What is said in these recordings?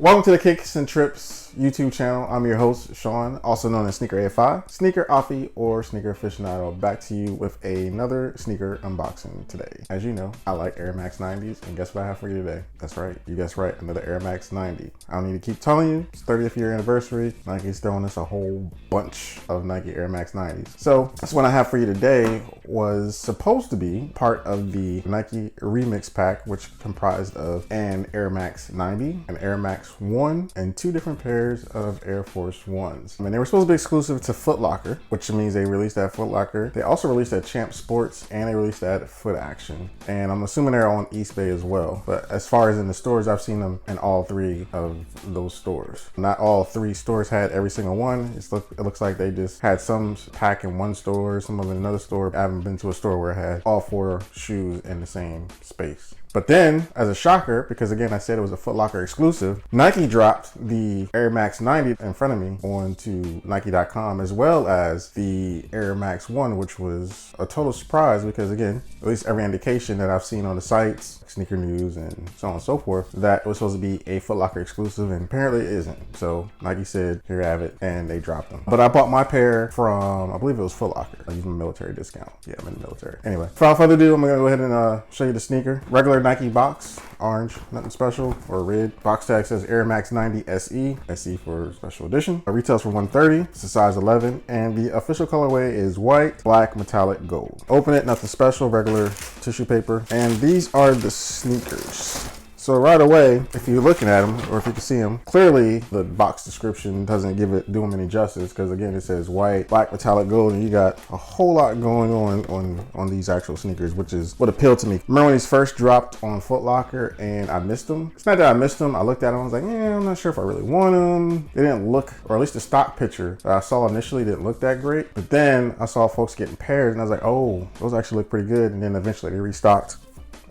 Welcome to the Kicks and Trips YouTube channel. I'm your host, Sean, also known as Sneaker AFI, Sneaker Offie, or Sneaker Aficionado, back to you with another sneaker unboxing today. As you know, I like Air Max 90s, and guess what I have for you today? That's right, you guessed right, another Air Max 90. I don't need to keep telling you, it's 30th year anniversary. Nike's throwing us a whole bunch of Nike Air Max 90s. So that's what I have for you today was supposed to be part of the Nike Remix pack, which comprised of an Air Max 90, an Air Max 1, and two different pairs of Air Force Ones. I mean, they were supposed to be exclusive to Foot Locker, which means they released that Foot Locker. They also released that Champ Sports, and they released that Foot Action. And I'm assuming they're on Eastbay as well. But as far as in the stores, I've seen them in all three of those stores. Not all three stores had every single one. It looks like they just had some pack in one store, some of it in another store. I haven't been to a store where it had all four shoes in the same space. But then, as a shocker, because again, I said it was a Foot Locker exclusive, Nike dropped the Air Max 90 in front of me onto Nike.com, as well as the Air Max 1, which was a total surprise because again, at least every indication that I've seen on the sites, Sneaker News and so on and so forth, that it was supposed to be a Foot Locker exclusive, and apparently it isn't. So Nike said, here you have it, and they dropped them. But I bought my pair from, I believe it was Foot Locker. I used my military discount. Yeah, I'm in the military. Anyway, without further ado, I'm gonna go ahead and show you the sneaker. Regular Nike box, orange, nothing special, or red. Box tag says Air Max 90 SE, SE for special edition. It retails for $130, it's a size 11, and the official colorway is white, black, metallic, gold. Open it, nothing special, regular tissue paper. And these are the sneakers. So right away, if you're looking at them, or if you can see them, clearly the box description doesn't do them any justice, because again, it says white, black, metallic, gold, and you got a whole lot going on these actual sneakers, which is what appealed to me. Remember when these first dropped on Foot Locker and I missed them? It's not that I missed them. I looked at them, I was like, yeah, I'm not sure if I really want them. They didn't look, or at least the stock picture that I saw initially didn't look that great. But then I saw folks getting pairs, and I was like, oh, those actually look pretty good. And then eventually they restocked,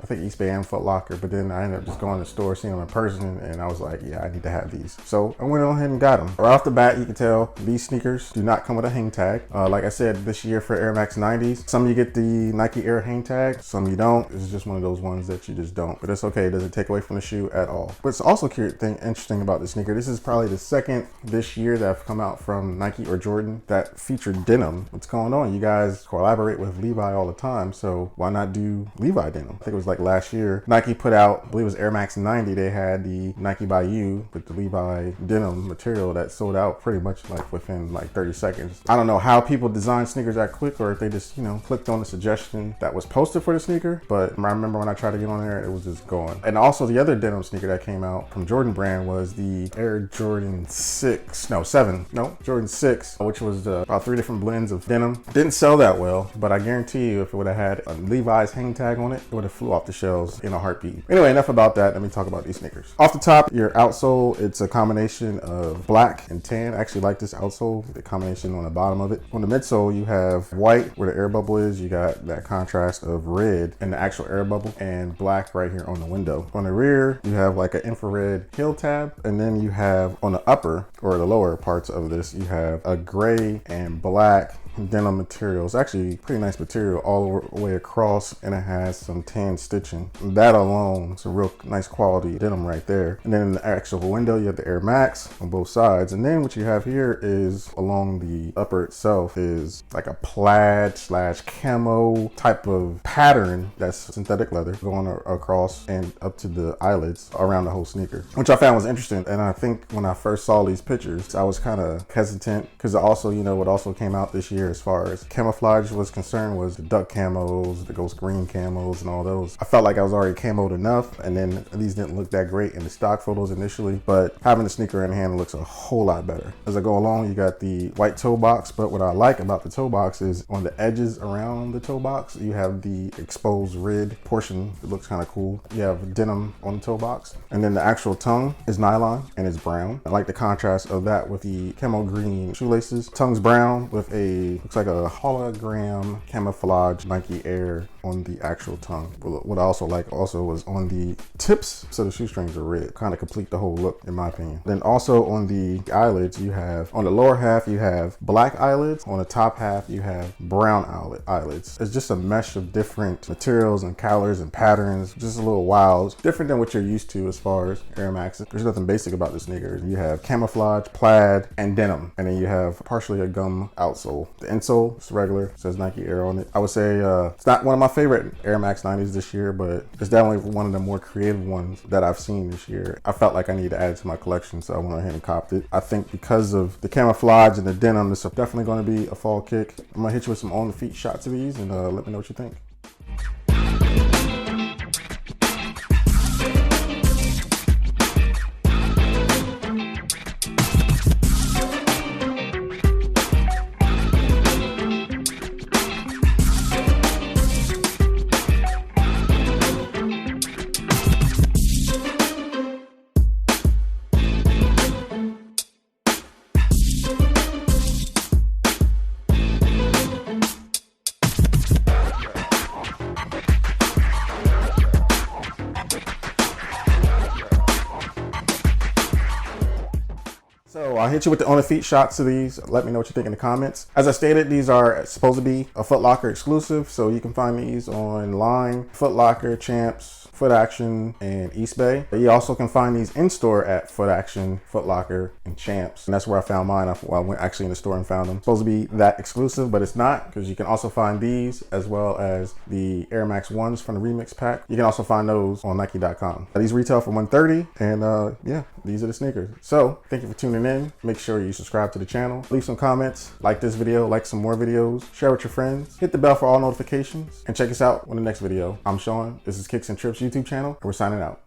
I think Eastbay and Foot Locker, but then I ended up just going to the store, seeing them in person, and I was like, yeah, I need to have these. So I went on ahead and got them. Right off the bat, you can tell these sneakers do not come with a hang tag. Like I said, this year for Air Max 90s, some you get the Nike Air hang tag, some you don't. It's just one of those ones that you just don't, but it's okay. It doesn't take away from the shoe at all. But it's also interesting about the sneaker. This is probably the second this year that have come out from Nike or Jordan that featured denim. What's going on? You guys collaborate with Levi all the time, so why not do Levi denim? I think it was like last year, Nike put out, I believe it was Air Max 90, they had the Nike by You with the Levi denim material that sold out pretty much like within like 30 seconds. I don't know how people design sneakers that quick, or if they just, clicked on the suggestion that was posted for the sneaker, but I remember when I tried to get on there, it was just gone. And also the other denim sneaker that came out from Jordan brand was the Air Jordan 7, Jordan 6, which was about 3 different blends of denim. Didn't sell that well, but I guarantee you if it would have had a Levi's hang tag on it, it would have flew off the shelves in a heartbeat. Anyway, enough about that. Let me talk about these sneakers. Off the top, your outsole, it's a combination of black and tan. I actually like this outsole, the combination on the bottom of it. On the midsole, you have white where the air bubble is. You got that contrast of red in the actual air bubble, and black right here on the window. On the rear, you have like an infrared heel tab, and then you have on the upper or the lower parts of this, you have a gray and black denim material. It's actually pretty nice material all the way across, and it has some tan stitching. That alone, it's a real nice quality denim right there. And then in the actual window, you have the Air Max on both sides. And then what you have here is along the upper itself is like a plaid / camo type of pattern that's synthetic leather going across and up to the eyelids around the whole sneaker, which I found was interesting. And I think when I first saw these pictures, I was kind of hesitant because also, what also came out this year as far as camouflage was concerned was the duck camos, the ghost green camos, and all those. I felt like I was already camoed enough, and then these didn't look that great in the stock photos initially, but having the sneaker in hand looks a whole lot better. As I go along, you got the white toe box, but what I like about the toe box is on the edges around the toe box, you have the exposed red portion. It looks kind of cool. You have denim on the toe box, and then the actual tongue is nylon and it's brown. I like the contrast of that with the camo green shoelaces. Tongue's brown with a see. Looks like a hologram camouflage Nike Air on the actual tongue. What I also like was on the tips, so the shoestrings are red. Kind of complete the whole look, in my opinion. Then also on the eyelids, you have, on the lower half, you have black eyelids. On the top half, you have brown eyelids. It's just a mesh of different materials and colors and patterns. Just a little wild. Different than what you're used to as far as Air Maxes. There's nothing basic about the sneakers. You have camouflage, plaid, and denim. And then you have partially a gum outsole. The insole is regular, it says Nike Air on it. I would say it's not one of my favorite Air Max 90s this year, but it's definitely one of the more creative ones that I've seen this year. I felt like I needed to add it to my collection, so I went ahead and copped it. I think because of the camouflage and the denim, this is definitely going to be a fall kick. I'm going to hit you with some on the feet shots of these and let me know what you think. So I'll hit you with the on the feet shots of these. Let me know what you think in the comments. As I stated, these are supposed to be a Foot Locker exclusive, so you can find these online, Foot Locker, Champs, Foot Action, and Eastbay. But you also can find these in store at Foot Action, Foot Locker, and Champs. And that's where I found mine. I went actually in the store and found them. It's supposed to be that exclusive, but it's not, because you can also find these as well as the Air Max 1s from the Remix pack. You can also find those on Nike.com. These retail for $130, and yeah, these are the sneakers. So thank you for tuning in. Make sure you subscribe to the channel, leave some comments, like this video, like some more videos, share with your friends, hit the bell for all notifications, and check us out on the next video. I'm Sean. This is Kicks and Trips YouTube channel, and we're signing out.